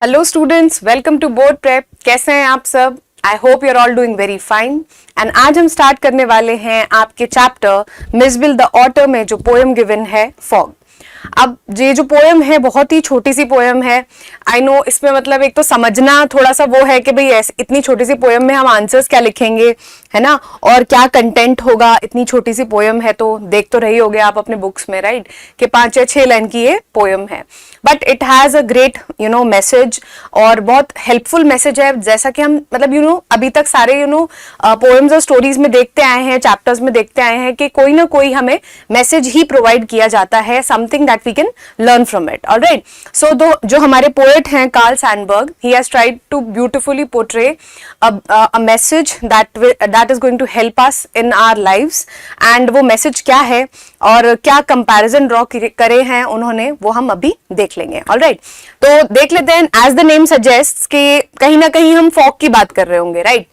Hello students, welcome to board prep. कैसे हैं आप सब? I hope you are all doing very fine. And आज हम स्टार्ट करने वाले हैं आपके चैप्टर मिसबिल द ऑटर में जो पोएम गिवन है फॉग। अब ये जो पोएम है बहुत ही छोटी सी पोएम है। आई नो इसमें मतलब एक तो समझना थोड़ा सा वो है कि भाई इतनी छोटी सी पोएम में हम आंसर्स क्या लिखेंगे, है ना, और क्या कंटेंट होगा। इतनी छोटी सी पोएम है तो देख तो रही होगे आप अपने बुक्स में, राइट, कि 5 या 6 लाइन की ये पोएम है, but it has a great message और बहुत हेल्पफुल मैसेज है। जैसा कि हम मतलब अभी तक सारे पोएम्स और स्टोरीज में देखते आए हैं, चैप्टर्स में देखते आए हैं कि कोई ना कोई हमें मैसेज ही प्रोवाइड किया जाता है, something that we can learn from it. Alright, so जो हमारे पोएट हैं Carl Sandburg, he has tried to beautifully portray a message that is going to help us in our lives. And वो message क्या है और क्या comparison draw करे हैं उन्होंने, वो हम अभी देख लेंगे। ऑलराइट, तो देख लेते हैं। एज द नेम सजेस्ट कि कहीं ना कहीं हम फॉग की बात कर रहे होंगे, राइट।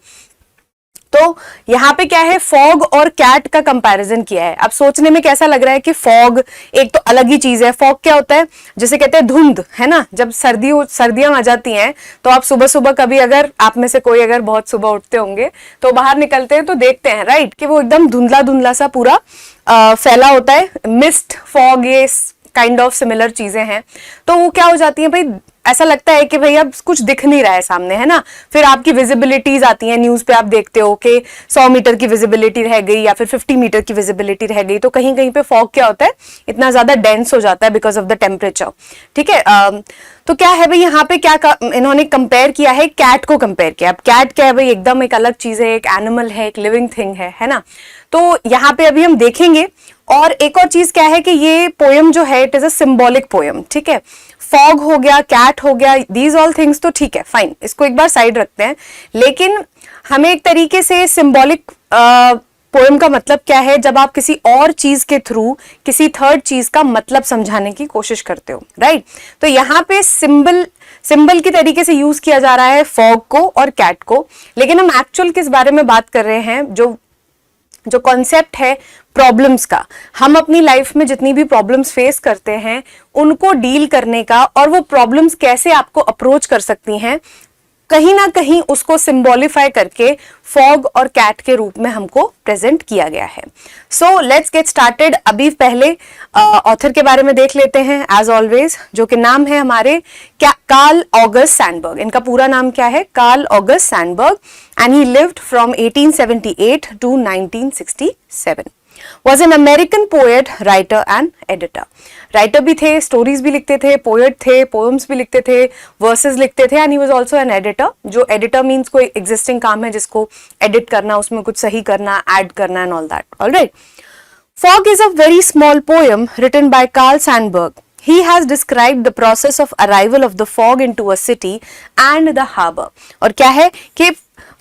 तो यहाँ पे क्या है, फॉग और कैट का कंपैरिजन किया है। अब सोचने में कैसा लग रहा है कि फॉग एक तो अलग ही चीज है। फॉग क्या होता है, जिसे कहते हैं धुंध, है ना। जब सर्दियां आ जाती हैं तो आप सुबह सुबह कभी अगर आप में से कोई अगर बहुत सुबह उठते होंगे तो बाहर निकलते हैं तो देखते हैं, राइट, कि वो एकदम धुंधला धुंधला सा पूरा फैला होता है। मिस्ट, फॉग, ये काइंड ऑफ सिमिलर चीजें हैं। तो वो क्या हो जाती है भाई, ऐसा लगता है कि भाई अब कुछ दिख नहीं रहा है सामने, है ना। फिर आपकी विजिबिलिटीज आती हैं, न्यूज पे आप देखते हो कि 100 मीटर की विजिबिलिटी रह गई या फिर 50 मीटर की विजिबिलिटी रह गई। तो कहीं कहीं पे फॉग क्या होता है, इतना ज्यादा डेंस हो जाता है बिकॉज ऑफ द टेम्परेचर। ठीक है, तो क्या है भाई, यहाँ पे क्या इन्होंने कंपेयर किया है, कैट को कंपेयर किया। अब कैट क्या है भाई, एकदम एक अलग चीज है, एक एनिमल है, एक लिविंग थिंग है ना। तो यहाँ पे अभी हम देखेंगे। और एक और चीज क्या है कि ये पोएम जो है it is a symbolic poem. ठीक है, फॉग हो गया, कैट हो गया, दीज ऑल थिंग्स तो ठीक है, फाइन, इसको एक बार साइड रखते हैं। लेकिन हमें एक तरीके से सिंबॉलिक पोएम का मतलब क्या है, जब आप किसी और चीज के थ्रू किसी थर्ड चीज का मतलब समझाने की कोशिश करते हो, राइट। तो यहाँ पे सिंबल की तरीके से यूज किया जा रहा है फॉग को और कैट को। लेकिन हम एक्चुअल किस बारे में बात कर रहे हैं, जो कॉन्सेप्ट है प्रॉब्लम्स का। हम अपनी लाइफ में जितनी भी प्रॉब्लम्स फेस करते हैं उनको डील करने का, और वो प्रॉब्लम्स कैसे आपको अप्रोच कर सकती हैं, कहीं ना कहीं उसको सिंबॉलिफाई करके फॉग और कैट के रूप में हमको प्रेजेंट किया गया है। So let's get started. अभी पहले ऑथर के बारे में देख लेते हैं एज ऑलवेज, जो कि नाम है हमारे कार्ल ऑगस्ट सैंडबर्ग। इनका पूरा नाम क्या है, Carl August Sandburg, and he lived from 1878 to 1967। Was an American poet, writer and editor. Writer भी थे, स्टोरीज भी लिखते थे, पोएट थे, पोएम्स भी लिखते थे, वर्सेस लिखते थे, and he was also an editor. जो एडिटर मींस कोई एग्जिस्टिंग काम है जिसको एडिट करना, उसमें कुछ सही करना, ऐड करना and all that. Alright, fog is a very small poem written by Carl Sandburg. He has described the process of arrival of the fog into a city and the harbor. और क्या है कि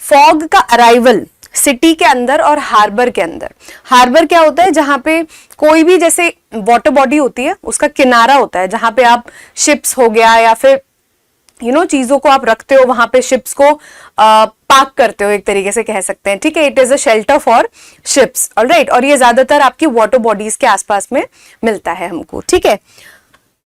fog का arrival city के अंदर और harbour के अंदर। हार्बर क्या होता है, जहां पे कोई भी जैसे वाटर बॉडी होती है उसका किनारा होता है, जहां पे आप शिप्स हो गया या फिर चीजों को आप रखते हो, वहां पे शिप्स को पार्क करते हो, एक तरीके से कह सकते हैं। ठीक है, it is a shelter for ships. Alright, और ये ज्यादातर आपकी वाटर बॉडीज के आसपास में मिलता है हमको। ठीक है,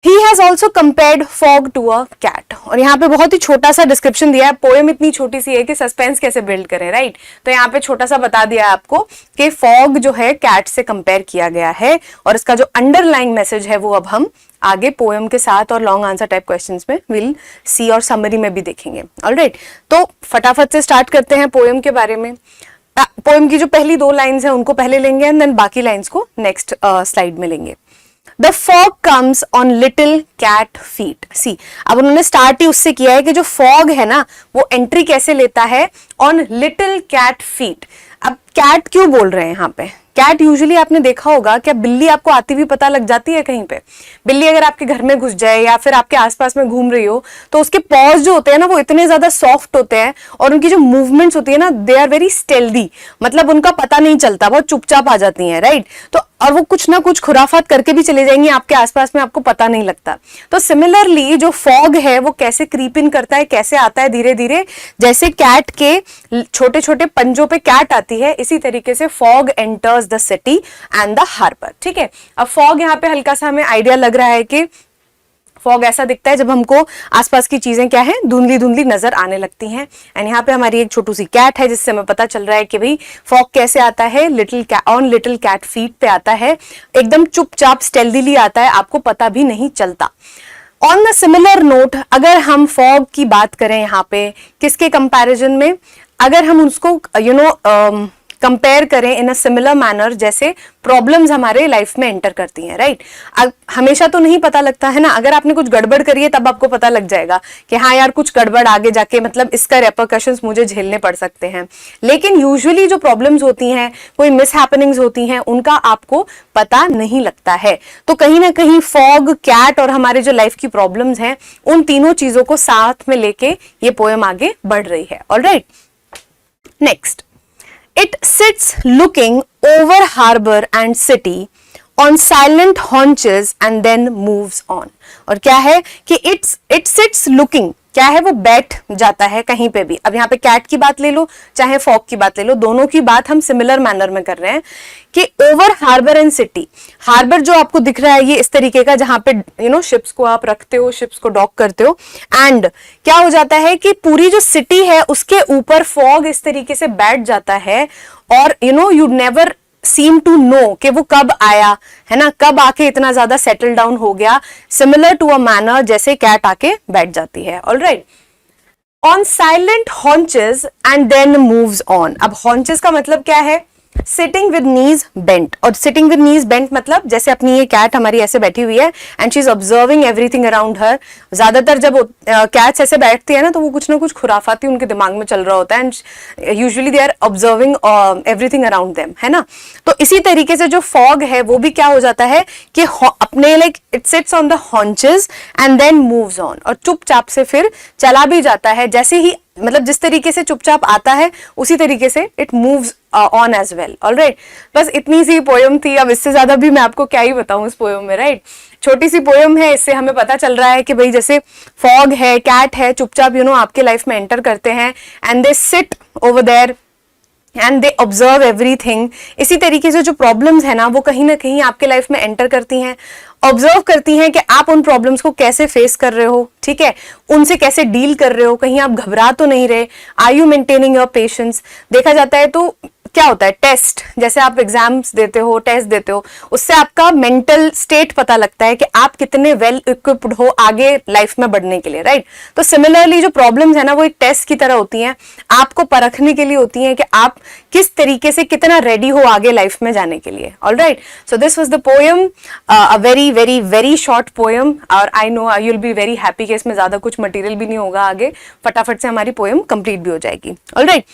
He has also compared fog to a cat. और यहाँ पे बहुत ही छोटा सा डिस्क्रिप्शन दिया है। पोएम इतनी छोटी सी है कि सस्पेंस कैसे बिल्ड करें, राइट। तो यहाँ पे छोटा सा बता दिया है आपको कि फॉग जो है कैट से कंपेयर किया गया है, और इसका जो अंडरलाइन मैसेज है वो अब हम आगे पोएम के साथ और लॉन्ग आंसर टाइप क्वेश्चंस में विल सी और समरी में भी देखेंगे। ऑलराइट, तो फटाफट से स्टार्ट करते हैं पोएम के बारे में। पोएम की जो पहली 2 लाइन्स हैं उनको पहले लेंगे एंड देन बाकी लाइन्स को नेक्स्ट स्लाइड में लेंगे। The fog comes on little cat feet. See, अब उन्होंने स्टार्ट ही उससे किया है कि जो फॉग है ना वो एंट्री कैसे लेता है, on little cat feet. अब कैट क्यों बोल रहे हैं यहाँ पे? कैट यूजुअली आपने देखा होगा, क्या बिल्ली आपको आती हुई पता लग जाती है कहीं पे? बिल्ली अगर आपके घर में घुस जाए या फिर आपके आसपास में घूम रही हो तो उसके पॉज जो होते हैं ना वो इतने ज्यादा सॉफ्ट होते हैं, और उनकी जो मूवमेंट्स होती है ना दे आर वेरी स्टेल्दी, मतलब उनका पता नहीं चलता, बहुत चुपचाप आ जाती हैं, राइट। तो और वो कुछ ना कुछ खुराफात करके भी चले जाएंगी आपके आसपास में, आपको पता नहीं लगता। तो सिमिलरली जो फॉग है वो कैसे क्रीप इन करता है, कैसे आता है धीरे धीरे, जैसे कैट के छोटे छोटे पंजों पे कैट आती है, इसी तरीके से fog enters the city and the harbour. ठीक है, अब फॉग यहाँ पे हल्का सा हमें आइडिया लग रहा है कि फॉग ऐसा दिखता है जब हमको आसपास की चीजें क्या है, धुंधली धुंधली नजर आने लगती हैं। एंड यहाँ पे हमारी एक छोटी सी कैट है जिससे हमें पता चल रहा है कि भाई फॉग कैसे आता है, लिटिल कैट फीट पे आता है, एकदम चुपचाप स्टेल्दीली आता है, आपको पता भी नहीं चलता। ऑन द सिमिलर नोट, अगर हम फॉग की बात करें यहाँ पे किसके कंपैरिजन में, अगर हम उसको कंपेयर करें इन अ सिमिलर मैनर, जैसे प्रॉब्लम्स हमारे लाइफ में एंटर करती हैं, राइट। हमेशा तो नहीं पता लगता है ना, अगर आपने कुछ गड़बड़ करी है तब आपको पता लग जाएगा कि हाँ यार कुछ गड़बड़ आगे जाके मतलब इसका रेपरकशंस मुझे झेलने पड़ सकते हैं। लेकिन यूजुअली जो प्रॉब्लम्स होती हैं, कोई मिसहैपनिंग्स होती हैं, उनका आपको पता नहीं लगता है। तो कहीं ना कहीं फॉग, कैट और हमारे जो लाइफ की प्रॉब्लम्स हैं, उन तीनों चीजों को साथ में लेके ये पोएम आगे बढ़ रही है। Alright, next, it sits looking over harbor and city on silent haunches and then moves on। और क्या है कि it sits looking, क्या है, वो बैठ जाता है कहीं पे भी। अब यहाँ पे कैट की बात ले लो चाहे फॉग की बात ले लो, दोनों की बात हम सिमिलर मैनर में कर रहे हैं कि over harbour and city. Harbour जो आपको दिख रहा है ये इस तरीके का, जहां पे शिप्स को आप रखते हो, शिप्स को डॉक करते हो। एंड क्या हो जाता है कि पूरी जो सिटी है उसके ऊपर फॉग इस तरीके से बैठ जाता है, और you never seem to know कि वो कब आया है ना, कब आके इतना ज्यादा सेटल डाउन हो गया, सिमिलर टू अ मैनर जैसे कैट आके बैठ जाती है। Alright, on silent haunches and then moves on. अब हॉन्चेस का मतलब क्या है, सिटिंग विद नीज बेंट। और सिटिंग विद नीज बेंट मतलब जैसे अपनी ये कैट हमारी ऐसे बैठी हुई है and she is observing everything around her. ज्यादातर जब कैट्स ऐसे बैठती है ना तो वो कुछ ना कुछ खुराफाती उनके दिमाग में चल रहा होता है, and usually they are observing everything around them, है ना। तो इसी तरीके से जो फॉग है वो भी क्या हो जाता है कि अपने like it sits on the haunches and then moves on, और चुपचाप से फिर चला भी जाता है। जैसे ही मतलब जिस तरीके से चुपचाप आता है उसी तरीके से it moves on as well. Alright, बस इतनी सी पोयम थी। अब इससे ज्यादा भी मैं आपको क्या ही बताऊं इस पोयम में, राइट। छोटी सी पोयम है, इससे हमें पता चल रहा है कि भाई जैसे फॉग है, कैट है, चुपचाप आपके लाइफ में एंटर करते हैं and they sit over there and they observe everything. इसी तरीके से जो प्रॉब्लम्स है ना वो कहीं ना कहीं आपके लाइफ में एंटर करती हैं, ऑब्जर्व करती हैं कि आप उन प्रॉब्लम्स को कैसे फेस कर रहे हो, ठीक है, उनसे कैसे डील कर रहे हो, कहीं आप घबरा तो नहीं रहे, are you maintaining your patience. देखा जाता है तो क्या होता है, टेस्ट, जैसे आप एग्जाम्स देते हो, टेस्ट देते हो, उससे आपका मेंटल स्टेट पता लगता है कि आप कितने वेल इक्विप्ड हो आगे लाइफ में बढ़ने के लिए, राइट। तो सिमिलरली जो प्रॉब्लम्स है ना वो एक टेस्ट की तरह होती हैं, आपको परखने के लिए होती हैं कि आप किस तरीके से कितना रेडी हो आगे लाइफ में जाने के लिए। Alright, so this was the poem, a very very very short poem, और I know you will be very happy कि इसमें ज्यादा कुछ मटेरियल भी नहीं होगा, आगे फटाफट से हमारी पोएम कंप्लीट भी हो जाएगी। ऑलराइट,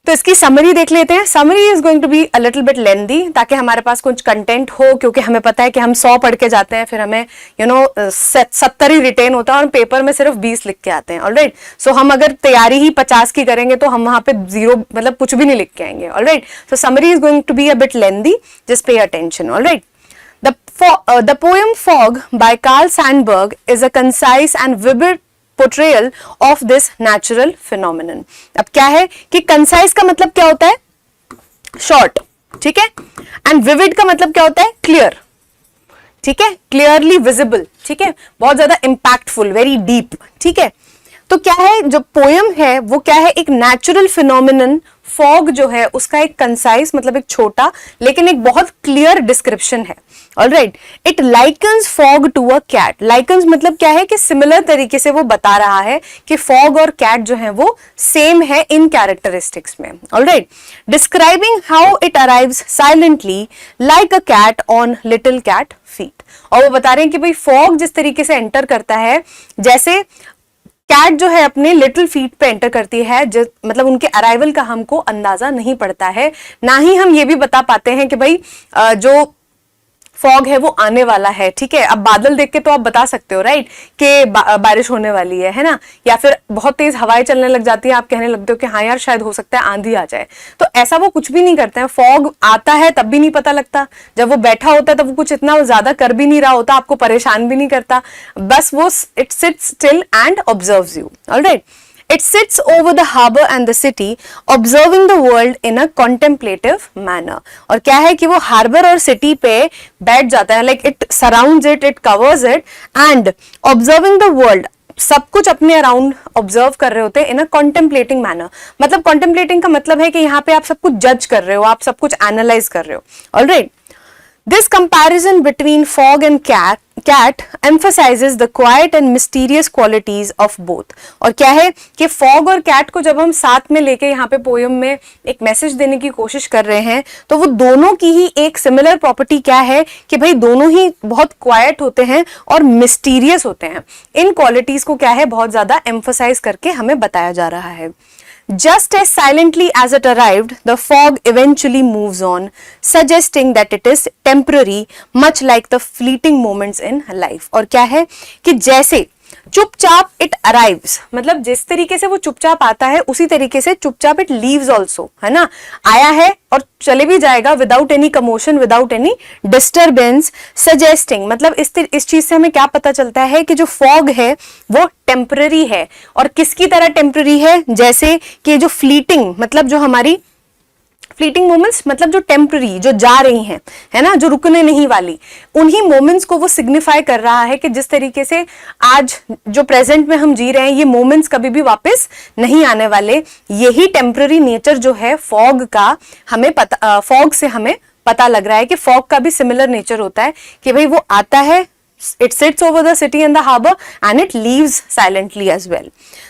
तो इसकी समरी देख लेते हैं। Summary is going to be a little bit lengthy, ताकि हमारे पास कुछ कंटेंट हो, क्योंकि हमें पता है कि हम 100 पढ़ के जाते हैं, फिर हमें 70 ही रिटेन होता है और पेपर में सिर्फ 20 लिख के आते हैं। ऑलराइट, सो हम अगर तैयारी ही 50 की करेंगे तो हम वहां पे 0 मतलब कुछ भी नहीं लिख के आएंगे। Alright, so summary is going to be a bit lengthy, just pay attention. Alright, the poem Fog by Carl Sandburg is a concise and vivid portrayal of this natural phenomenon। अब क्या है कि कंसाइज का मतलब क्या होता है, short, ठीक है, एंड विविड का मतलब क्या होता है, क्लियर, ठीक है, क्लियरली विजिबल, ठीक है, बहुत ज्यादा इंपैक्टफुल, वेरी डीप, ठीक है। तो क्या है, जो पोयम है वो क्या है, एक नेचुरल फिनोमिनन, फॉग जो है उसका एक कंसाइज मतलब एक छोटा लेकिन एक बहुत क्लियर डिस्क्रिप्शन है। Alright, it likens fog to a cat. Likens मतलब क्या है कि सिमिलर तरीके से वो बता रहा है कि फॉग और कैट जो है वो सेम है इन कैरेक्टरिस्टिक्स में। Alright, describing how it arrives silently like a cat on little cat feet. और वो बता रहे हैं कि भाई फॉग जिस तरीके से एंटर करता है, जैसे कैट जो है अपने लिटिल फीट पे एंटर करती है, मतलब उनके अराइवल का हमको अंदाजा नहीं पड़ता है, ना ही हम ये भी बता पाते हैं कि भाई जो फॉग है वो आने वाला है, ठीक है। अब बादल देख के तो आप बता सकते हो, राइट, कि बारिश होने वाली है ना, या फिर बहुत तेज हवाएं चलने लग जाती है, आप कहने लगते हो कि हाँ यार शायद हो सकता है आंधी आ जाए। तो ऐसा वो कुछ भी नहीं करते हैं, फॉग आता है तब भी नहीं पता लगता, जब वो बैठा होता है तब वो कुछ इतना ज्यादा कर भी नहीं रहा होता, आपको परेशान भी नहीं करता, बस वो it sits still and observes you. Alright, It sits over the harbor and the city, observing the world in a contemplative manner. और क्या है कि वो हार्बर और सिटी पे बैठ जाता है, like it surrounds it, it covers it, and observing the world, सब कुछ अपने अराउंड ऑब्जर्व कर रहे होते हैं इन अ कॉन्टेम्पलेटिंग मैनर. मतलब कॉन्टेम्पलेटिंग का मतलब है कि यहाँ पे आप सब कुछ जज कर रहे हो, आप सब कुछ एनालाइज कर रहे हो. Alright, this comparison between fog and cat emphasizes the quiet and mysterious qualities of both. और क्या है कि फॉग और कैट को जब हम साथ में लेके यहाँ पे पोयम में एक मैसेज देने की कोशिश कर रहे हैं, तो वो दोनों की ही एक सिमिलर प्रॉपर्टी क्या है कि भाई दोनों ही बहुत क्वाइट होते हैं और मिस्टीरियस होते हैं. इन क्वालिटीज को क्या है बहुत ज्यादा एम्फसाइज करके हमें बताया जा रहा है. Just as silently as it arrived, the fog eventually moves on, suggesting that it is temporary, much like the fleeting moments in life. और क्या है कि जैसे चुपचाप इट अराइव्स, मतलब जिस तरीके से वो चुपचाप आता है उसी तरीके से चुपचाप इट लीव्स ऑल्सो, है ना. आया है और चले भी जाएगा without any commotion, without any disturbance. Suggesting मतलब इस चीज से हमें क्या पता चलता है कि जो फॉग है वो टेम्पररी है. और किसकी तरह टेम्पररी है, जैसे कि जो फ्लीटिंग मतलब जो हमारी फ्लीटिंग मोमेंट्स मतलब जो टेम्पररी, जो जा रही हैं, है ना, जो रुकने नहीं वाली, उन्हीं मोमेंट्स को वो सिग्निफाई कर रहा है कि जिस तरीके से आज जो प्रेजेंट में हम जी रहे हैं ये मोमेंट्स कभी भी वापस नहीं आने वाले. यही टेम्पररी नेचर जो है फॉग का हमें पता, फॉग से हमें पता लग रहा है कि फॉग का भी सिमिलर नेचर होता है कि भाई वो आता है, it sits over the city and the harbor and it leaves silently as well.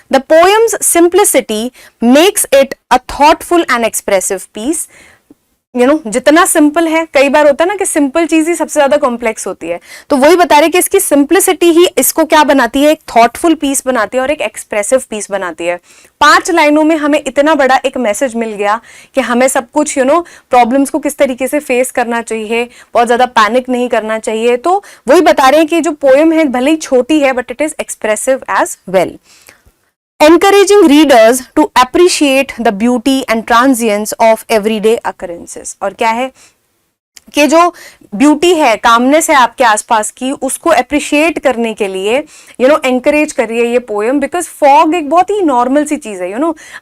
The poem's simplicity makes it a thoughtful and expressive piece. जितना सिंपल है, कई बार होता है ना कि सिंपल चीज ही सबसे ज्यादा कॉम्प्लेक्स होती है, तो वही बता रहे कि इसकी सिंपलिसिटी ही इसको क्या बनाती है, एक थॉटफुल पीस बनाती है और एक एक्सप्रेसिव पीस बनाती है. 5 लाइनों में हमें इतना बड़ा एक मैसेज मिल गया कि हमें सब कुछ प्रॉब्लम्स को किस तरीके से फेस करना चाहिए, बहुत ज्यादा पैनिक नहीं करना चाहिए. तो वही बता रहे हैं कि जो पोएम है भले ही छोटी है but it is expressive as well. Encouraging readers to appreciate the beauty and transience of everyday occurrences. और क्या है कि जो ब्यूटी है, कामनेस है आपके आसपास की, उसको अप्रिशिएट करने के लिए एनकरेज कर रही है ये पोएम. बिकॉज फॉग एक बहुत ही नॉर्मल सी चीज है.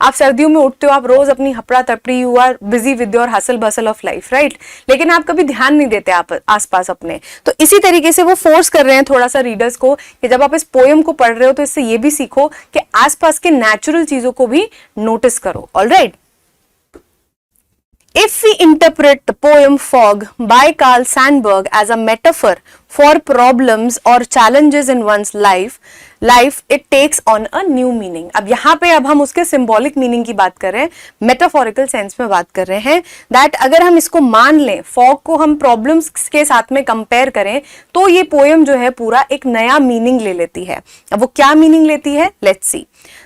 आप सर्दियों में उठते हो, आप रोज अपनी हपड़ा तपड़ी, you are busy with your hustle bustle of life, right, लेकिन आप कभी ध्यान नहीं देते आप आसपास अपने. तो इसी तरीके से वो फोर्स कर रहे हैं थोड़ा सा रीडर्स को कि जब आप इस पोएम को पढ़ रहे हो तो इससे ये भी सीखो कि आसपास के नेचुरल चीजों को भी नोटिस करो. Alright, if we interpret the poem Fog by Carl Sandburg as a metaphor for problems or challenges in one's life, it takes on a new meaning. अब यहाँ पे अब हम उसके symbolic meaning की बात कर रहे हैं, metaphorical sense में बात कर रहे हैं, that अगर हम इसको मान लें, fog को हम problems के साथ में compare करें, तो ये poem जो है पूरा एक नया meaning ले लेती है. अब वो क्या meaning लेती है? Let's see.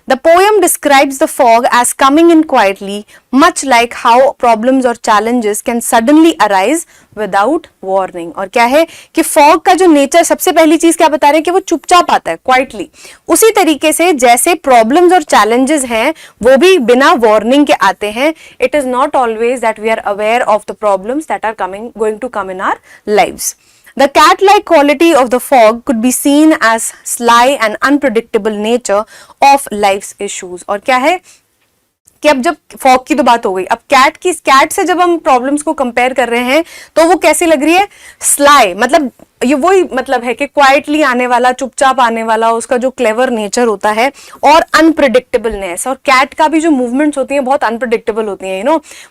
The poem describes the fog as coming in quietly, much like how problems or challenges can suddenly arise without warning. और क्या है कि fog का जो nature, सबसे पहली चीज क्या बता रहे हैं कि वो चुपचाप आता है, quietly. उसी तरीके से जैसे problems और challenges हैं वो भी बिना warning के आते हैं. It is not always that we are aware of the problems that are going to come in our lives. The cat-like quality of the fog could be seen as sly and unpredictable nature of life's issues. और क्या है कि अब जब fog की तो बात हो गई, अब कैट से जब हम प्रॉब्लम्स को कंपेयर कर रहे हैं तो वो कैसी लग रही है? स्लाई, मतलब ये वही मतलब है कि क्वाइटली आने वाला, चुपचाप आने वाला, उसका जो क्लेवर नेचर होता है, और अनप्रिडिक्टेबलनेस. और कैट का भी जो मूवमेंट्स होती हैं बहुत अनप्रिडिक्टेबल होती हैं.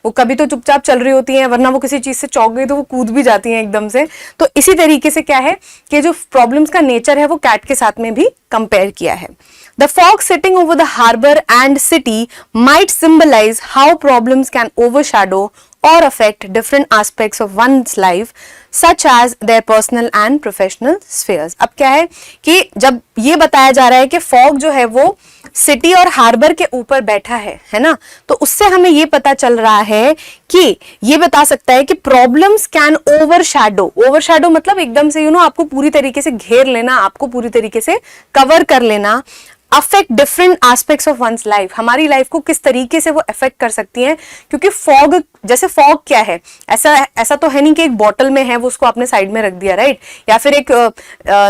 वो कभी तो चुपचाप चल रही होती हैं, वरना वो किसी चीज से चौंक गई तो वो कूद भी जाती हैं एकदम से. तो इसी तरीके से क्या है कि जो प्रॉब्लम्स का नेचर है वो कैट के साथ में भी कंपेयर किया है. The fog sitting over the harbor and city might symbolize how problems can overshadow or affect different aspects of one's life, such as their personal and professional spheres. अब क्या है कि जब ये बताया जा रहा है कि फॉग जो है वो सिटी और हार्बर के ऊपर बैठा है ना, तो उससे हमें ये पता चल रहा है कि ये बता सकता है कि प्रॉब्लम्स कैन ओवरशैडो मतलब एकदम से आपको पूरी तरीके से घेर लेना, आपको पूरी तरीके से कवर कर लेना. Affect different aspects of one's life, हमारी लाइफ को किस तरीके से वो अफेक्ट कर सकती हैं। क्योंकि फॉग, जैसे फॉग क्या है, ऐसा तो है नहीं कि एक बॉटल में है वो उसको आपने साइड में रख दिया, राइट, या फिर एक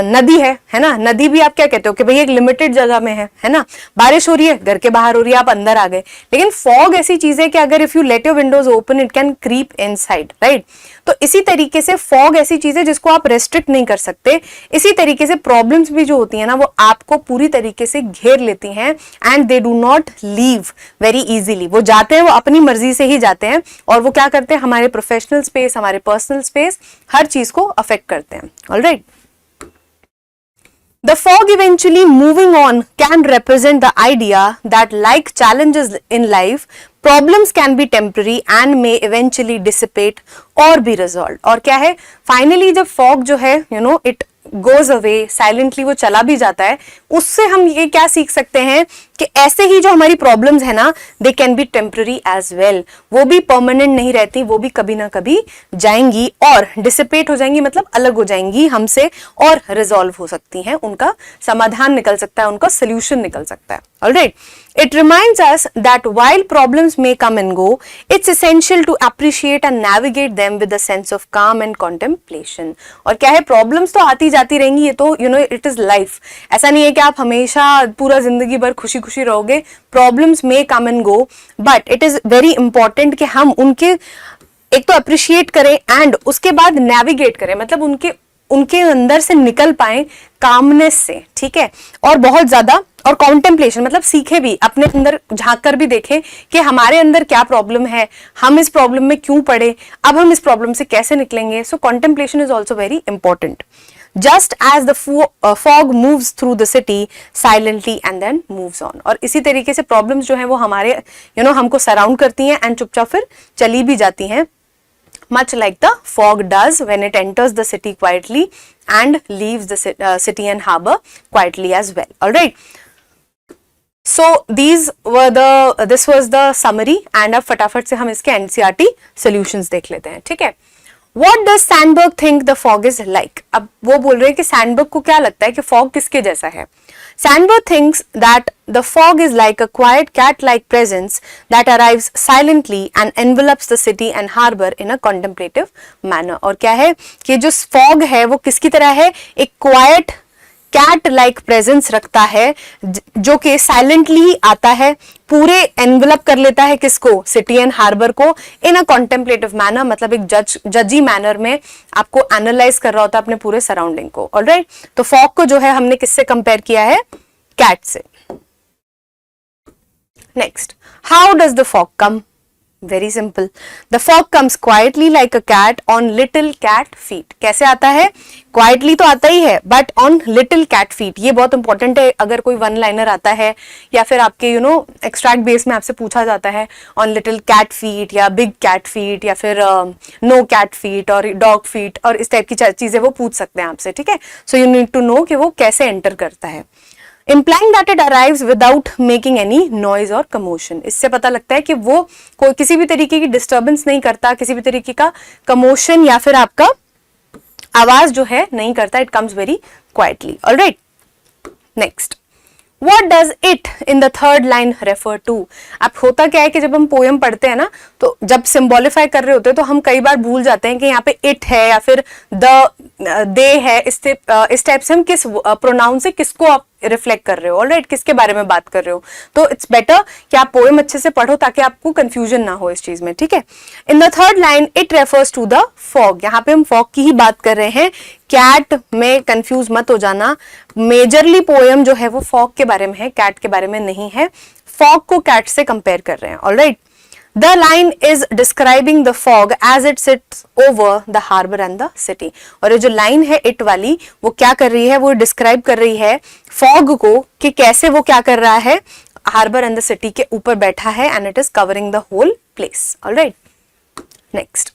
नदी है ना, नदी भी आप क्या कहते हो कि भाई एक लिमिटेड जगह में है ना, बारिश हो रही है, घर के बाहर हो रही है, आप अंदर आ गए। लेकिन फॉग ऐसी चीज है कि अगर if you let your windows open it can creep inside, right. तो इसी तरीके से फॉग ऐसी चीज है जिसको आप रेस्ट्रिक्ट नहीं कर सकते। इसी तरीके से प्रॉब्लम्स भी जो होती है ना वो आपको पूरी तरीके से घेर लेती हैं, and they do not leave very easily. वो जाते हैं, वो अपनी मर्जी से ही जाते हैं, और वो क्या करते हैं, हमारे प्रोफेशनल स्पेस, हमारे पर्सनल स्पेस, हर चीज को अफेक्ट करते हैं। Alright, the fog eventually moving on can represent the idea that like challenges in life, problems can be temporary and may eventually dissipate or be resolved। और क्या है, finally जब fog जो है इट गोज अवे साइलेंटली, वो चला भी जाता है, उससे हम ये क्या सीख सकते हैं कि ऐसे ही जो हमारी प्रॉब्लम्स है ना, they can be temporary as well, वो भी परमानेंट नहीं रहती, वो भी कभी ना कभी जाएंगी और डिसिपेट हो जाएंगी, मतलब अलग हो जाएंगी हमसे, और रिजॉल्व हो सकती हैं, उनका समाधान निकल सकता है, उनका सोल्यूशन निकल सकता है। Alright, it reminds us that while problems may come and go, it's essential to appreciate and navigate them with a sense of calm and contemplation। और क्या है, प्रॉब्लम्स तो आती जाती रहेंगी, ये तो इट इज लाइफ। ऐसा नहीं है कि आप हमेशा पूरा जिंदगी भर खुशी खुशी रहोगे। Problems may come and go, but it is very important कि हम उनके एक तो अप्रिशिएट करें एंड उसके बाद नेविगेट करें, मतलब उनके अंदर से निकल पाए कामनेस से, ठीक है, और बहुत ज्यादा, और कॉन्टेम्पलेशन मतलब सीखे भी, अपने अंदर झांक कर भी देखें कि हमारे अंदर क्या प्रॉब्लम है, हम इस प्रॉब्लम में क्यों पड़े, अब हम इस प्रॉब्लम से कैसे निकलेंगे। So contemplation is also very important. Just as the fog moves through the city silently and then moves on। और इसी तरीके से प्रॉब्लम्स जो है वो हमारे हमको सराउंड करती हैं एंड चुपचाप फिर चली भी जाती हैं, much like the fog does when it enters the city quietly and leaves the city and harbor quietly as well। All right, so this was the summary, and अब फटाफट से हम इसके NCERT solutions देख लेते हैं, ठीक है। What does Sandberg think the fog is like? अब वो बोल रहे हैं कि सैंडबर्ग को क्या लगता है कि फॉग किसके जैसा है। Sandberg thinks that the fog is like a quiet cat-like presence that arrives silently and envelops the city and harbor in a contemplative manner। और क्या है कि जो fog है वो किसकी तरह है, एक quiet कैट लाइक प्रेजेंस रखता है, जो कि साइलेंटली आता है, पूरे एनवेलप कर लेता है किसको, सिटी एंड हार्बर को, इन अ कॉन्टेम्पलेटिव मैनर, मतलब एक जजी मैनर में आपको एनालाइज कर रहा होता है अपने पूरे सराउंडिंग को। ऑलराइट, तो फॉग को जो है हमने किससे कंपेयर किया है, कैट से। Next, how does the fog come? Very simple, the fog comes quietly like a cat on little cat feet. कैसे आता है, क्वाइटली तो आता ही है, but on little cat feet. ये बहुत इंपॉर्टेंट है, अगर कोई वन लाइनर आता है या फिर आपके एक्सट्रैक्ट बेस में आपसे पूछा जाता है ऑन लिटिल कैट फीट या बिग कैट फीट या फिर नो कैट फीट और डॉग फीट, और इस टाइप की चीजें वो पूछ सकते हैं आपसे, ठीक है। So you need to know कि वो कैसे एंटर करता है। Implying that it arrives without making any noise or commotion। इससे पता लगता है कि वो कोई किसी भी तरीके की डिस्टर्बेंस नहीं करता, किसी भी तरीके का कमोशन या फिर आपका आवाज जो है नहीं करता। It comes very quietly. Alright, next, What does it in the third line refer to? अब होता क्या है कि जब हम पोएम पढ़ते हैं ना, तो जब सिंबॉलिफाई कर रहे होते हैं तो हम कई बार भूल जाते हैं कि यहाँ पे इट है या फिर दे है। इस टाइप से हम किस प्रोनाउन से किसको आप रिफ्लेक्ट कर रहे हो, ऑलराइट, किसके बारे में बात कर रहे हो। तो इट्स बेटर कि आप पोएम अच्छे से पढ़ो ताकि आपको कंफ्यूजन ना हो इस चीज में, ठीक है। In the third line it refers to the fog. यहाँ पे हम फॉग की ही बात कर रहे हैं, कैट में कंफ्यूज मत हो जाना। मेजरली पोएम जो है वो फॉग के बारे में है, कैट के बारे में नहीं है। फॉग को कैट से कंपेयर कर रहे हैं। Alright, the line is describing the fog as it sits over the harbour and the city. और ये जो लाइन है इट वाली, वो क्या कर रही है, वो डिस्क्राइब कर रही है फॉग को कि कैसे वो क्या कर रहा है, हार्बर एंड द सिटी के ऊपर बैठा है, and it is covering the whole place. Alright, next,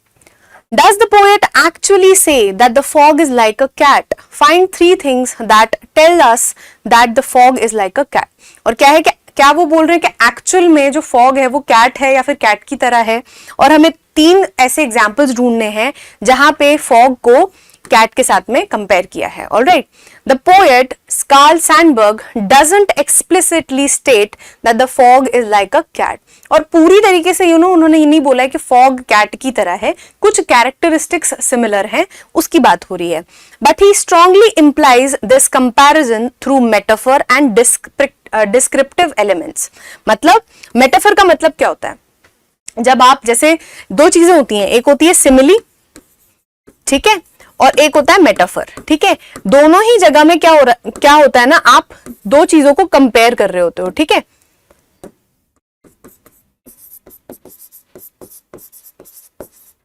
does the poet actually say that the fog is like a cat? Find 3 things that tell us that the fog is like a cat। और क्या है, क्या वो बोल रहे हैं कि actual में जो फॉग है वो कैट है या फिर कैट की तरह है। और हमें 3 ऐसे एग्जाम्पल्स ढूंढने हैं जहां पे फॉग को कैट के साथ में कंपेयर किया है। Alright, the poet Carl Sandburg doesn't explicitly state that the fog is like a cat. और पूरी तरीके से उन्होंने ये नहीं बोला है कि फॉग कैट की तरह है, कुछ कैरेक्टरिस्टिक्स सिमिलर हैं, उसकी बात हो रही है. But he strongly implies this comparison through metaphor and descriptive elements. मतलब मेटाफर का मतलब क्या होता है? जब आप, जैसे दो चीजें होती हैं, एक होती है सिमिली, ठीक है, और एक होता है मेटाफर. ठीक है, दोनों ही जगह में क्या होता है ना, आप दो चीजों को कंपेयर कर रहे होते हो. ठीक है,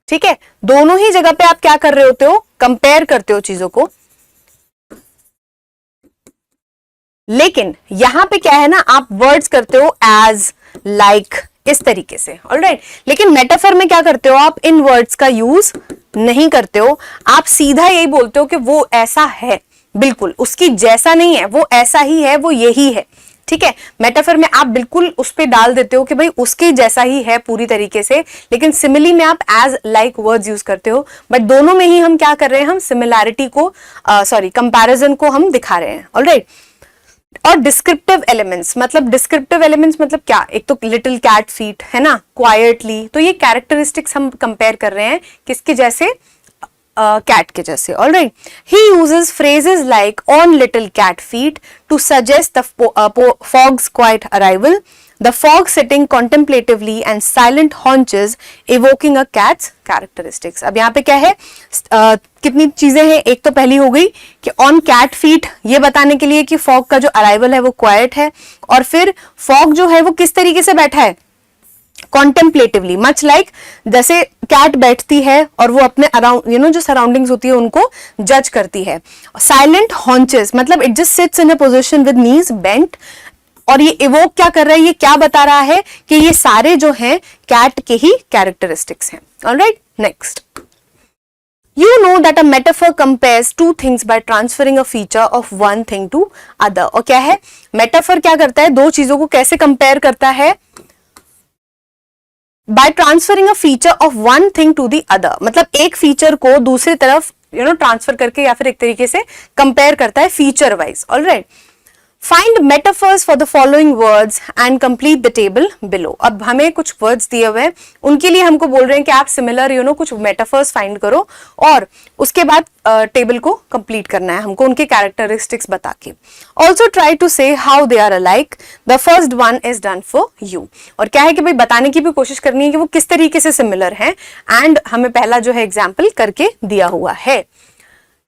ठीक है, दोनों ही जगह पे आप क्या कर रहे होते हो? कंपेयर करते हो चीजों को. लेकिन यहां पे क्या है ना, आप वर्ड्स करते हो एज, लाइक, इस तरीके से. ऑलराइट. लेकिन मेटाफर में क्या करते हो? आप इन वर्ड्स का यूज नहीं करते हो. आप सीधा यही बोलते हो कि वो ऐसा है, बिल्कुल उसकी जैसा नहीं है, वो ऐसा ही है, वो यही है. ठीक है, मेटाफर में आप बिल्कुल उस पे डाल देते हो कि भाई उसके जैसा ही है पूरी तरीके से. लेकिन सिमिली में आप एज, लाइक वर्ड्स यूज करते हो. बट दोनों में ही हम क्या कर रहे हैं? हम सिमिलैरिटी को, कंपैरिजन को हम दिखा रहे हैं. ऑलराइट. और डिस्क्रिप्टिव एलिमेंट्स मतलब क्या? एक तो लिटिल कैट फीट है ना, क्वाइटली, तो ये कैरेक्टरिस्टिक्स हम कंपेयर कर रहे हैं किसके जैसे? कैट के जैसे. All right. He uses phrases like on little cat feet to suggest the fog's quiet arrival, the fog sitting contemplatively and silent haunches evoking a cat's characteristics. अब यहाँ पे क्या है? कितनी चीजें हैं? एक तो पहली हो गई कि ऑन कैट फीट, ये बताने के लिए कि फॉग का जो अराइवल है वो क्वाइट है, और फिर फॉग जो है वो किस तरीके से बैठा है? कॉन्टेम्पलेटिवली, मच लाइक जैसे कैट बैठती है और वो अपने अराउंड जो सराउंडिंग्स होती है उनको जज करती है. साइलेंट हॉन्चेस मतलब it just sits in a position with knees bent. और ये इवोक क्या कर रहा है? ये क्या बता रहा है कि ये सारे जो हैं कैट के ही कैरेक्टरिस्टिक्स हैं. Alright. Next, you know that a metaphor compares two things by transferring a feature of one thing to other. और क्या है? मेटाफर क्या करता है? दो चीजों को कैसे कंपेयर करता है? By transferring a feature of one thing to the other. मतलब एक फीचर को दूसरी तरफ ट्रांसफर करके या फिर एक तरीके से कंपेयर करता है feature wise. Alright. Find metaphors for the following words and complete the table below. अब हमें कुछ वर्ड्स दिए हुए हैं, उनके लिए हमको बोल रहे हैं कि आप सिमिलर कुछ मेटाफर्स फाइंड करो और उसके बाद टेबल को कंप्लीट करना है हमको उनके कैरेक्टरिस्टिक्स बता के. Also try to say how they are alike. The first one is done for you. और क्या है कि भाई बताने की भी कोशिश करनी है कि वो किस तरीके से सिमिलर है, एंड हमें पहला जो है एग्जाम्पल करके दिया हुआ है.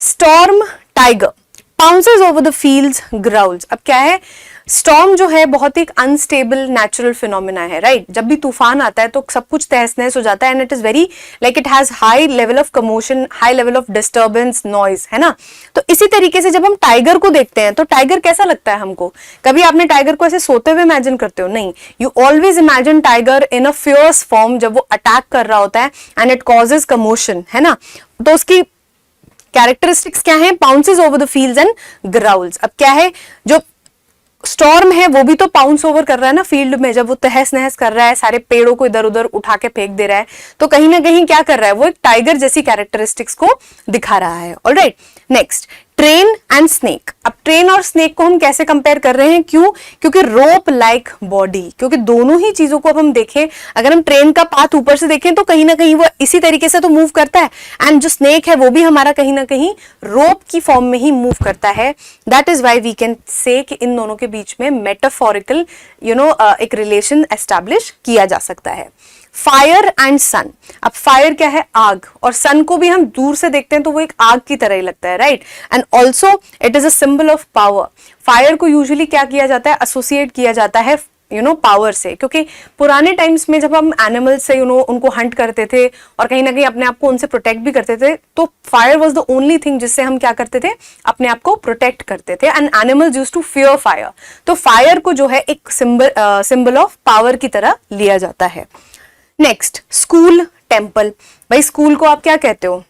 Storm tiger pounces over the fields, growls. अब क्या है? स्टॉर्म जो है बहुत ही अनस्टेबल नेचुरल फिनोमिना है. राइट. जब भी तूफान आता है तो सब कुछ तहस नहस हो जाता है, and it is very like it has high level of commotion, high level of disturbance, noise, है ना. तो इसी तरीके से जब हम टाइगर को देखते हैं तो टाइगर कैसा लगता है हमको? कभी आपने टाइगर को ऐसे सोते हुए इमेजिन करते हो? नहीं. You always imagine tiger in a fierce form जब वो अटैक कर रहा होता है एंड इट कॉजेज कमोशन, है ना. तो उसकी कैरेक्टरिस्टिक्स क्या है? पाउंसेस ओवर द फील्ड्स एंड ग्राउल्स. अब क्या है? जो स्टॉर्म है वो भी तो पाउंस ओवर कर रहा है ना फील्ड में, जब वो तहस नहस कर रहा है, सारे पेड़ों को इधर उधर उठा के फेंक दे रहा है, तो कहीं ना कहीं क्या कर रहा है? वो एक टाइगर जैसी कैरेक्टरिस्टिक्स को दिखा रहा है. Alright. Next, train and snake. अब ट्रेन और स्नेक को हम कैसे कंपेयर कर रहे हैं? क्यों? क्योंकि रोप लाइक बॉडी, क्योंकि दोनों ही चीजों को अब हम देखें, अगर हम ट्रेन का पाथ ऊपर से देखें तो कहीं ना कहीं वो इसी तरीके से तो मूव करता है, एंड जो स्नेक है वो भी हमारा कहीं ना कहीं रोप की फॉर्म में ही मूव करता है. That is why we can say कि इन दोनों के बीच में मेटाफोरिकल एक रिलेशन एस्टैब्लिश किया जा सकता है. फायर एंड सन. अब फायर क्या है? आग. और सन को भी हम दूर से देखते हैं तो वो एक आग की तरह ही लगता है. Right. And also it is a symbol of power. Fire को यूजुअली क्या किया जाता है? एसोसिएट किया जाता है पावर से, क्योंकि पुराने टाइम्स में जब हम एनिमल्स से उनको हंट करते थे और कहीं ना कहीं अपने आप को उनसे प्रोटेक्ट भी करते थे, तो fire was the only thing जिससे हम क्या करते थे? अपने आप को प्रोटेक्ट करते थे, and animals used to fear fire. तो फायर को जो है एक सिंबल ऑफ पावर की तरह लिया जाता है. Next, school, temple. भाई स्कूल को आप क्या कहते हो?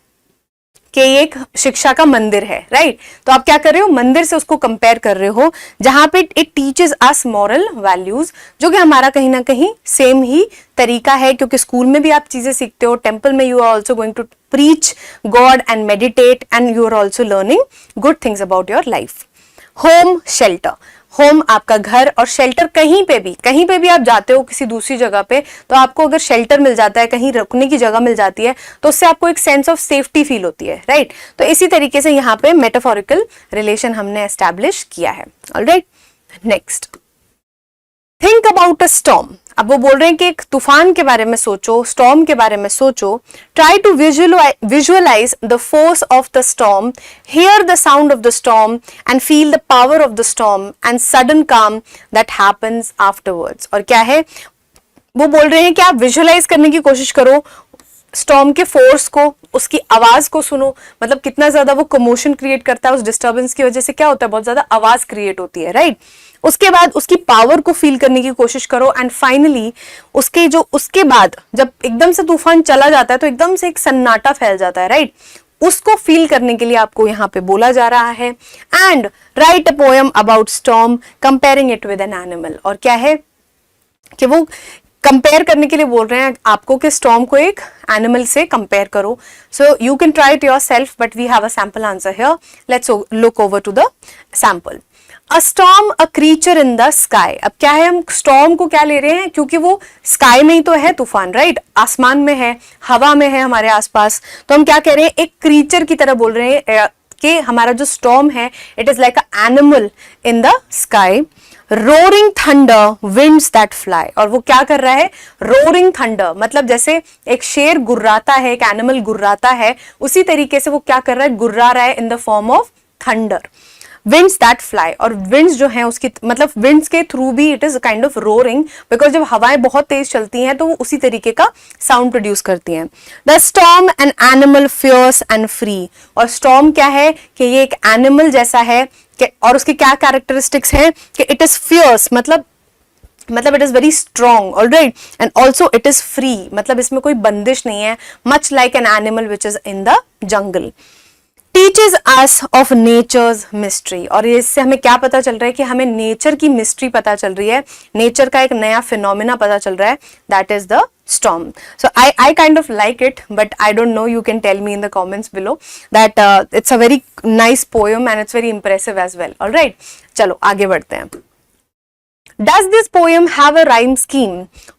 कि एक शिक्षा का मंदिर है. राइट. तो आप क्या कर रहे हो? मंदिर से उसको कंपेयर कर रहे हो, जहां पे it teaches us moral values, जो कि हमारा कहीं ना कहीं सेम ही तरीका है, क्योंकि स्कूल में भी आप चीजें सीखते हो, टेम्पल में you are also going to preach god and meditate, and you are also learning good things about your life. Home shelter, home आपका घर, और शेल्टर कहीं पे भी आप जाते हो किसी दूसरी जगह पे, तो आपको अगर शेल्टर मिल जाता है, कहीं रुकने की जगह मिल जाती है, तो उससे आपको एक सेंस ऑफ सेफ्टी फील होती है, राइट। तो इसी तरीके से यहाँ पे मेटाफोरिकल रिलेशन हमने एस्टैब्लिश किया है। Alright, next, think about a storm. अब वो बोल रहे हैं कि एक तूफान के बारे में सोचो, स्टॉर्म के बारे में सोचो। Try to visualise the force of the storm, hear the sound of the storm and feel the power of the storm and sudden calm that happens afterwards. और क्या है, वो बोल रहे हैं कि आप विजुअलाइज करने की कोशिश करो स्टॉर्म के फोर्स को, उसकी आवाज को सुनो, मतलब कितना ज्यादा वो कमोशन क्रिएट करता है, उस डिस्टर्बेंस की वजह से क्या होता है, बहुत ज्यादा आवाज क्रिएट होती है, राइट। उसके बाद उसकी पावर को फील करने की कोशिश करो, एंड फाइनली उसके बाद जब एकदम से तूफान चला जाता है तो एकदम से एक सन्नाटा फैल जाता है, राइट। उसको फील करने के लिए आपको यहाँ पे बोला जा रहा है। And right a poem about storm comparing it with an animal. और क्या है कि वो कंपेयर करने के लिए बोल रहे हैं आपको कि स्टॉर्म को एक एनिमल से कंपेयर करो। So you can try it yourself, but we have a sample answer here. Let's look over to the sample. A storm a creature in the sky. अब क्या है, हम स्टॉर्म को क्या ले रहे हैं, क्योंकि वो स्काई में ही तो है तूफान, राइट, आसमान में है, हवा में है हमारे आसपास, तो हम क्या कह रहे हैं, एक क्रीचर की तरह बोल रहे हैं कि हमारा जो स्टॉर्म है it is like a animal in the sky. Roaring thunder winds that fly. और वो क्या कर रहा है, रोरिंग थंडर, मतलब जैसे एक शेर गुर्राता है, एक एनिमल गुर्राता है, उसी तरीके से वो क्या कर रहा है, गुर्रा रहा है in the form of thunder. Winds that fly, और विंड्स जो है उसकी मतलब विंड्स के थ्रू भी it is kind of roaring, because जब हवाएं बहुत तेज चलती हैं तो वो उसी तरीके का साउंड प्रोड्यूस करती हैं। The storm an animal fierce and free. और स्टॉर्म क्या है कि ये एक एनिमल जैसा है, और उसकी क्या कैरेक्टरिस्टिक्स हैं कि इट इज फियर्स, मतलब it is very strong, alright, and also it is free, मतलब इसमें कोई बंदिश नहीं है, much like an animal which is in the jungle. Teaches us of nature's mystery. और इससे हमें क्या पता चल रहा है कि हमें नेचर की मिस्ट्री पता चल रही है, नेचर का एक नया फिनोमिना पता चल रहा है, that is the storm. So I kind of like it, but I don't know, you can tell me in the comments below that it's a very nice poem and it's very impressive as well. All right, चलो आगे बढ़ते हैं। Does this poem have a rhyme scheme?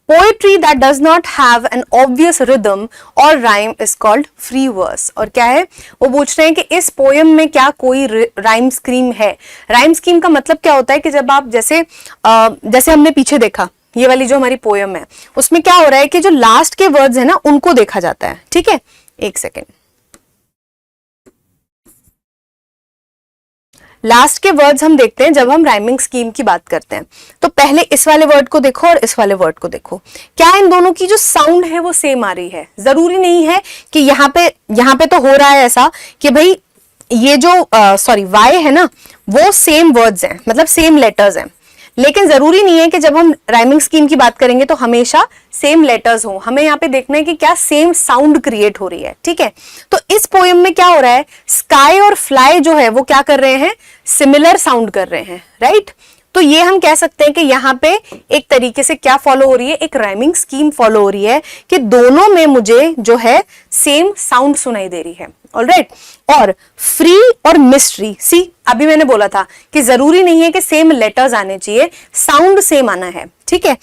Poetry that does not have an obvious rhythm or rhyme is called free verse. और क्या है, वो पूछ रहे हैं कि इस पोएम में क्या कोई राइम स्कीम है। राइम स्कीम का मतलब क्या होता है कि जब आप जैसे हमने पीछे देखा, ये वाली जो हमारी पोएम है उसमें क्या हो रहा है कि जो लास्ट के वर्ड्स है ना उनको देखा जाता है, ठीक है, एक सेकेंड। लास्ट के वर्ड्स हम देखते हैं जब हम राइमिंग स्कीम की बात करते हैं। तो पहले इस वाले वर्ड को देखो और इस वाले वर्ड को देखो, क्या इन दोनों की जो साउंड है वो सेम आ रही है। जरूरी नहीं है कि यहाँ पे तो हो रहा है ऐसा कि भाई ये जो वाई है ना वो सेम वर्ड्स हैं, मतलब सेम लेटर्स हैं, लेकिन जरूरी नहीं है कि जब हम राइमिंग स्कीम की बात करेंगे तो हमेशा सेम लेटर्स हो। हमें यहाँ पे देखना है कि क्या सेम साउंड क्रिएट हो रही है, ठीक है। तो इस पोएम में क्या हो रहा है, स्काई और फ्लाई जो है वो क्या कर रहे हैं, सिमिलर साउंड कर रहे हैं, राइट। तो ये हम कह सकते हैं कि यहाँ पे एक तरीके से क्या फॉलो हो रही है, एक राइमिंग स्कीम फॉलो हो रही है कि दोनों में मुझे जो है सेम साउंड सुनाई दे रही है, ऑलराइट। और फ्री और मिस्ट्री, सी अभी मैंने बोला था कि जरूरी नहीं है कि सेम लेटर्स आने चाहिए, साउंड सेम आना है, ठीक है।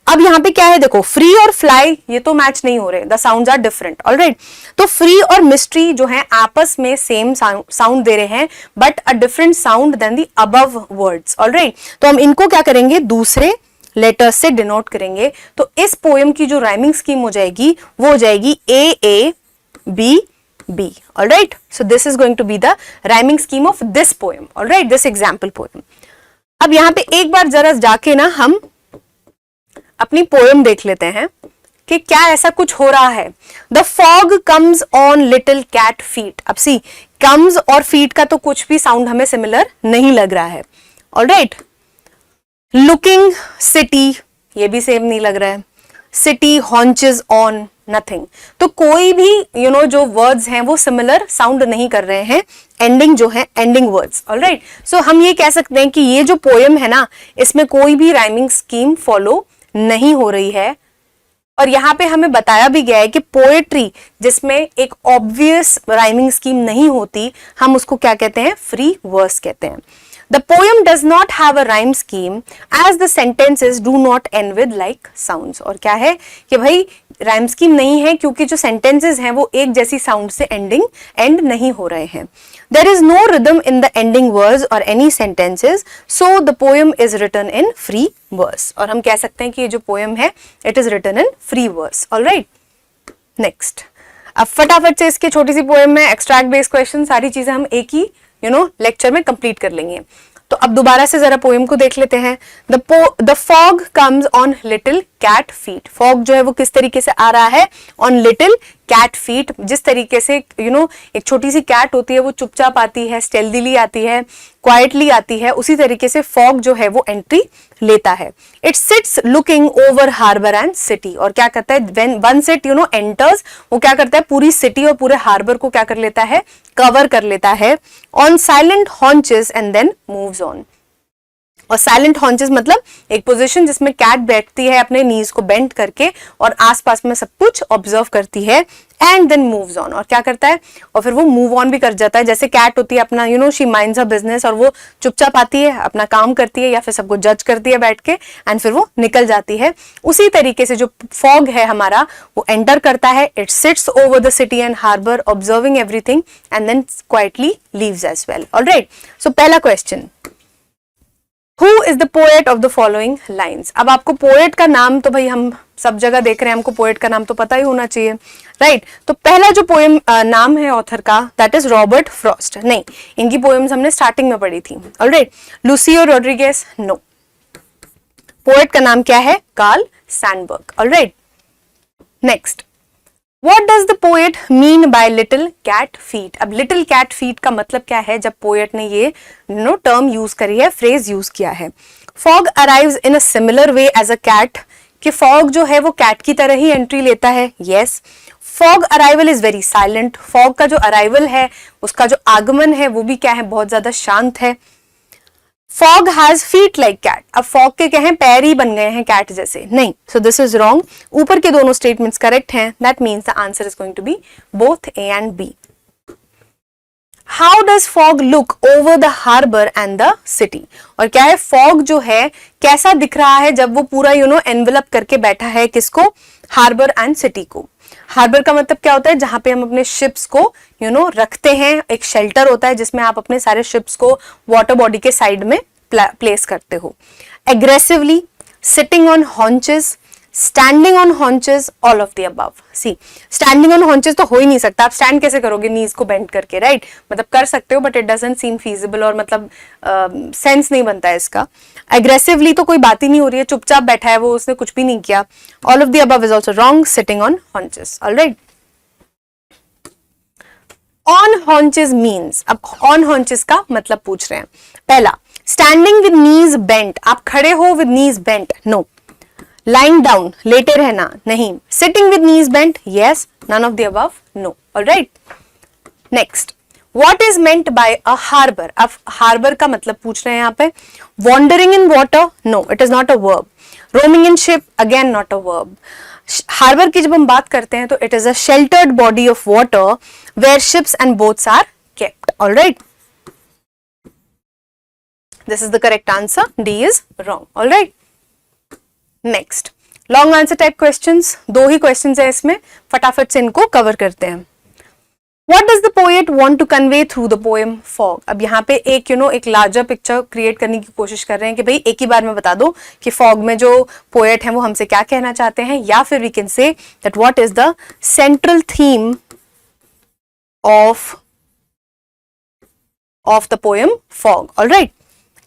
अब यहाँ पे क्या है, देखो फ्री और फ्लाई ये तो मैच नहीं हो रहे, the sounds are different, alright. तो फ्री और मिस्ट्री जो है आपस में सेम साउंड दे रहे हैं, but a different sound then the above words, alright. तो हम इनको क्या करेंगे, दूसरे लेटर्स से डिनोट करेंगे। तो इस पोएम की जो राइमिंग स्कीम हो जाएगी वो हो जाएगी A B B, alright. So this is going to be the rhyming scheme of this poem, alright, this example poem. अब यहाँ पे एक बार जरा जाके ना हम अपनी पोएम देख लेते हैं कि क्या ऐसा कुछ हो रहा है। The fog comes on little cat feet. अब सी कम्स और फीट का तो कुछ भी साउंड हमें सिमिलर नहीं लग रहा है, ऑलराइट। लुकिंग सिटी, ये भी सेम नहीं लग रहा है। City haunches on, nothing. तो कोई भी जो वर्ड्स हैं वो सिमिलर साउंड नहीं कर रहे हैं, एंडिंग जो है एंडिंग वर्ड्स, ऑलराइट। सो हम ये कह सकते हैं कि ये जो पोएम है ना इसमें कोई भी राइमिंग स्कीम फॉलो नहीं हो रही है। और यहाँ पे हमें बताया भी गया है कि पोएट्री जिसमें एक ऑब्वियस राइमिंग स्कीम नहीं होती, हम उसको क्या कहते हैं, फ्री वर्स कहते हैं। The poem does not have a rhyme scheme as the sentences do not end with like sounds. और क्या है कि भाई राइम स्कीम नहीं है क्योंकि जो सेंटेंसेस हैं वो एक जैसी साउंड से एंड नहीं हो रहे हैं. There is no rhythm in the ending words or any sentences, so the poem is written in free verse. और हम कह सकते हैं कि ये जो poem है it is written in free verse. All right. Next. अब फटाफट से इसकी छोटी सी पोएम में एक्सट्रैक्ट बेस्ड क्वेश्चन सारी चीजें हम एक ही लेक्चर में कंप्लीट कर लेंगे. तो अब दोबारा से जरा पोएम को देख लेते हैं. The fog comes on little cat feet. Fog जो है वो किस तरीके से आ रहा है? On little cat feet. जिस तरीके से एक छोटी सी कैट होती है वो चुपचाप आती है, स्टेल्दीली आती है, क्वाइटली आती है, उसी तरीके से फॉग जो है वो एंट्री लेता है. It sits looking over harbour and city. और क्या करता है? व्हेन वंस इट एंटर्स, वो क्या करता है? पूरी सिटी और पूरे हार्बर को क्या कर लेता है? कवर कर लेता है. On silent haunches and then moves on. और साइलेंट हॉन्चेस मतलब एक पोजीशन जिसमें कैट बैठती है अपने नीज को बेंड करके और आसपास में सब कुछ ऑब्जर्व करती है. And then moves on. और क्या करता है? और फिर वो मूव ऑन भी कर जाता है. जैसे कैट होती है अपना शी माइंड्स हर बिजनेस और वो चुपचाप आती है, अपना काम करती है या फिर सबको जज करती है बैठ के एंड फिर वो निकल जाती है. उसी तरीके से जो फॉग है हमारा वो एंटर करता है. It sits over the city and harbour observing everything and then quietly leaves as well. Alright. So पहला question, Who is the poet of the following lines? अब आपको पोएट का नाम तो भाई हम सब जगह देख रहे हैं, हमको पोएट का नाम तो पता ही होना चाहिए, राइट? तो पहला जो पोएम नाम है ऑथर का दैट इज रॉबर्ट फ्रॉस्ट. नहीं, इनकी पोएम्स हमने स्टार्टिंग में पढ़ी थी. Alright. Lucio Rodriguez, no. Poet का नाम क्या है? Carl Sandburg. Alright. Next, What does the poet mean by little cat feet? अब little cat feet का मतलब क्या है जब पोएट ने ये टर्म यूज करी है, फ्रेज यूज किया है? Fog arrives in a similar way as a cat. कि फॉग जो है वो कैट की तरह ही एंट्री लेता है. Yes. Fog arrival is very silent. Fog का जो अराइवल है, उसका जो आगमन है वो भी क्या है? बहुत ज्यादा शांत है. Fog has feet like cat. अब फॉग के क्या है? पैर ही बन गए हैं कैट जैसे. नहीं. So this is wrong. ऊपर के दोनों स्टेटमेंट्स करेक्ट हैं. That means the answer is going to be both A and B. How does fog look over the harbour and the city? और क्या है? फॉग जो है कैसा दिख रहा है जब वो पूरा एनवेलप करके बैठा है किसको? हार्बर एंड सिटी को. हार्बर का मतलब क्या होता है? जहां पे हम अपने शिप्स को रखते हैं. एक शेल्टर होता है जिसमें आप अपने सारे शिप्स को वाटर बॉडी के साइड में प्लेस करते हो. Aggressively, sitting on haunches, standing on haunches, all of the above. See, standing on haunches तो हो ही नहीं सकता. आप स्टैंड कैसे करोगे? नीज को बेंड करके, राइट? मतलब कर सकते हो but it doesn't seam feasible और मतलब सेंस नहीं बनता है इसका. एग्रेसिवली तो कोई बात ही नहीं हो रही है, चुपचाप बैठा है वो, उसने कुछ भी नहीं किया. All of the above is also wrong. Sitting on haunches. Alright. On haunches means, अब ऑन हॉन्चेस का मतलब पूछ रहे हैं. पहला, स्टैंडिंग विद नीज बेंट. आप खड़े हो with knees bent? No. lying down, लेटे रहना? नहीं. sitting with knees bent? yes. none of the above? no. all right. next, what is meant by a harbor? अब harbor का मतलब पूछ रहे हैं यहाँ पे. wandering in water? no, it is not a verb. roaming in ship? again not a verb. harbor की जब हम बात करते हैं तो it is a sheltered body of water where ships and boats are kept. all right. this is the correct answer. D is wrong. all right. Next, long answer type questions. दो ही questions है इसमें, फटाफट से इनको cover करते हैं. What does the poet want to convey through the poem fog? अब यहाँ पे एक एक लार्जर पिक्चर क्रिएट करने की कोशिश कर रहे हैं कि भाई एक ही बार में बता दो कि फॉग में जो पोएट है वो हमसे क्या कहना चाहते हैं, या फिर we can say that what is the central theme of the poem fog. all right.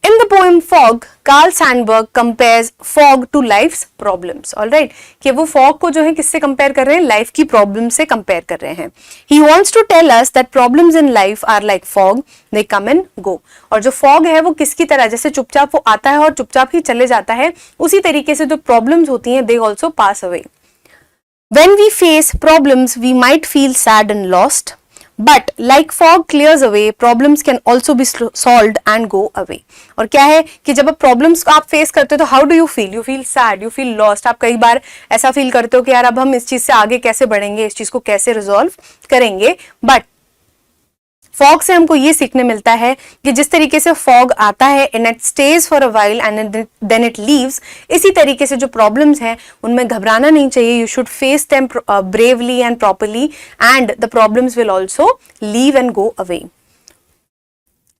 In the poem Fog, Carl Sandburg compares fog to life's problems. all right. कि वो fog को जो है किससे कंपेयर कर रहे हैं? लाइफ की प्रॉब्लम से कंपेयर कर रहे हैं. He wants to tell us that problems in life are like fog, they come and go. और जो fog है वो किसकी तरह? जैसे चुपचाप वो आता है और चुपचाप ही चले जाता है, उसी तरीके से जो प्रॉब्लम्स होती हैं they also pass away. When we face problems, we might feel sad and lost. But like fog clears away, problems can also be solved and go away. और क्या है कि जब आप प्रॉब्लम्स को आप फेस करते हो तो how do you feel? You feel sad, you feel lost. आप कई बार ऐसा फील करते हो कि यार अब हम इस चीज से आगे कैसे बढ़ेंगे, इस चीज को कैसे रिजॉल्व करेंगे. बट फॉग से हमको ये सीखने मिलता है कि जिस तरीके से फॉग आता है and it stays for a while and then it leaves, इसी तरीके से जो प्रॉब्लम्स हैं उनमें घबराना नहीं चाहिए. You should face them bravely and properly and the problems will also leave and go away.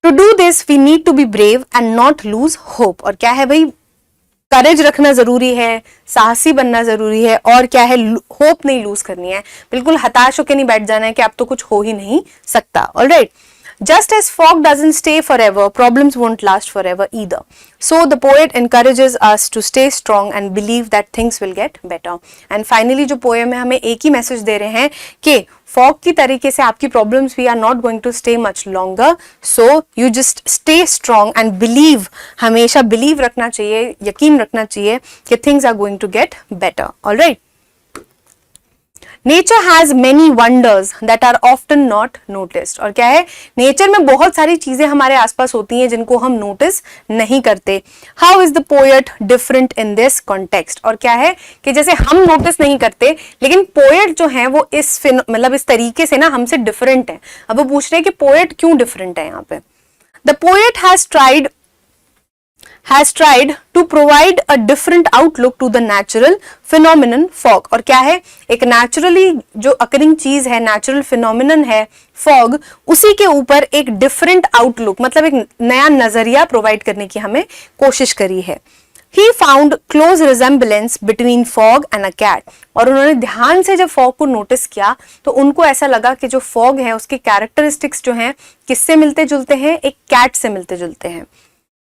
To do this we need to be brave and not lose hope. और क्या है भाई, करेज रखना जरूरी है, साहसी बनना जरूरी है, और क्या है, होप नहीं लूज करनी है. बिल्कुल हताश होकर नहीं बैठ जाना है कि अब तो कुछ हो ही नहीं सकता. Alright. Just as fog doesn't stay forever, problems won't last forever either. So the poet encourages us to stay strong and believe that things will get better. And finally जो poem है हमें एक ही मैसेज दे रहे हैं कि fog की तरीके से आपकी problems we are not going to stay much longer. So you just stay strong and believe. हमेशा believe रखना चाहिए, यकीन रखना चाहिए कि things are going to get better. All right. Nature has many wonders that are often not noticed. और क्या है, नेचर में बहुत सारी चीजें हमारे आसपास होती हैं जिनको हम नोटिस नहीं करते. How is the poet different in this context. और क्या है कि जैसे हम नोटिस नहीं करते, लेकिन पोएट जो है वो मतलब इस तरीके से ना हमसे डिफरेंट है. अब वो पूछ रहे हैं कि पोएट क्यों डिफरेंट है. यहाँ पे the poet has tried to provide a different outlook to the natural phenomenon fog. और क्या है, एक naturally जो occurring चीज है, natural phenomenon है fog, उसी के ऊपर एक different outlook मतलब एक नया नजरिया provide करने की हमें कोशिश करी है. He found close resemblance between fog and a cat. और उन्होंने ध्यान से जब fog को notice किया तो उनको ऐसा लगा कि जो fog है उसके characteristics जो हैं किससे मिलते जुलते हैं, एक cat से मिलते जुलते हैं.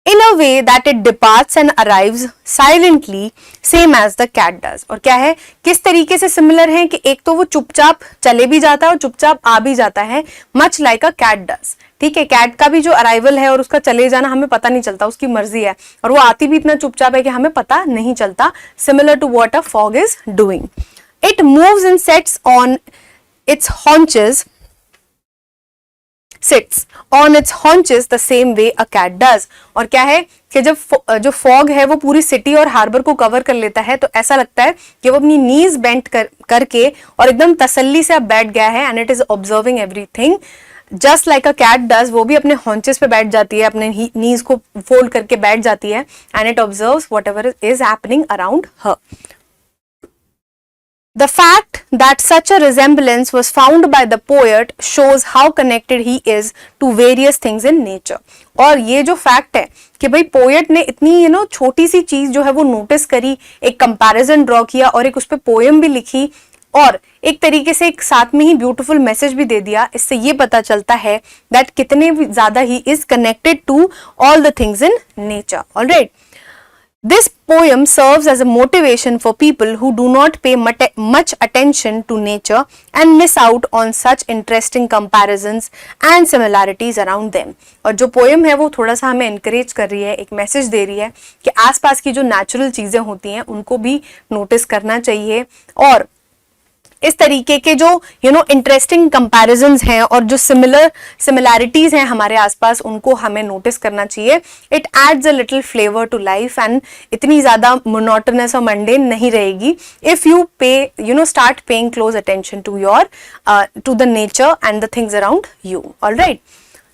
In a way that it departs and arrives silently, same as the cat does. और क्या है, किस तरीके से सिमिलर है कि एक तो वो चुपचाप चले भी जाता है और चुपचाप आ भी जाता है, much like a cat does. ठीक है, कैट का भी जो अराइवल है और उसका चले जाना हमें पता नहीं चलता, उसकी मर्जी है, और वो आती भी इतना चुपचाप है कि हमें पता नहीं चलता. Similar to what a fog is doing. It moves and sets on its haunches the same way a cat does. और क्या है कि जब जो फॉग है वो पूरी सिटी और हार्बर को कवर कर लेता है तो ऐसा लगता है कि वो अपनी नीज बेंट करके और एकदम तसल्ली से अब बैठ गया है. And it is observing everything just like a cat does. वो भी अपने हॉन्चेस पे बैठ जाती है, अपने नीज को फोल्ड करके बैठ जाती है, and it observes whatever is happening around her. The fact that such a resemblance was found by the poet shows how connected he is to various things in nature. और ये जो फैक्ट है कि भाई पोएट ने इतनी छोटी सी चीज जो है वो नोटिस करी, एक कंपैरिजन ड्रॉ किया और एक उस पर पोएम भी लिखी और एक तरीके से एक साथ में ही ब्यूटीफुल मैसेज भी दे दिया. इससे ये पता चलता है दैट कितने ज्यादा ही is connected to all the things in nature. Alright. This poem serves as a motivation for people who do not pay much attention to nature and miss out on such interesting comparisons and similarities around them. और जो poem है वो थोड़ा सा हमें encourage कर रही है, एक message दे रही है कि आसपास की जो natural चीजें होती हैं उनको भी notice करना चाहिए, और इस तरीके के जो इंटरेस्टिंग कंपैरिजन्स हैं और जो सिमिलैरिटीज हैं हमारे आसपास उनको हमें नोटिस करना चाहिए. It adds a little flavour to life and इतनी ज्यादा मोनोटोनस और मंडेन नहीं रहेगी if you pay start paying close attention to the nature and the things around you. Alright.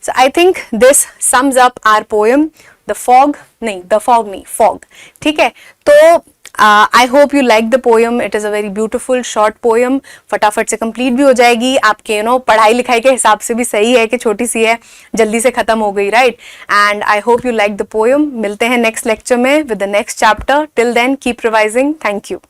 So I think this sums up our poem the fog fog. ठीक है, तो I hope you like the poem. It is a very beautiful short poem. फटाफट से complete भी हो जाएगी आपके पढ़ाई लिखाई के हिसाब से भी सही है कि छोटी सी है, जल्दी से खत्म हो गई, right? And I hope you like the poem. मिलते हैं next lecture में with the next chapter. Till then, keep revising. Thank you.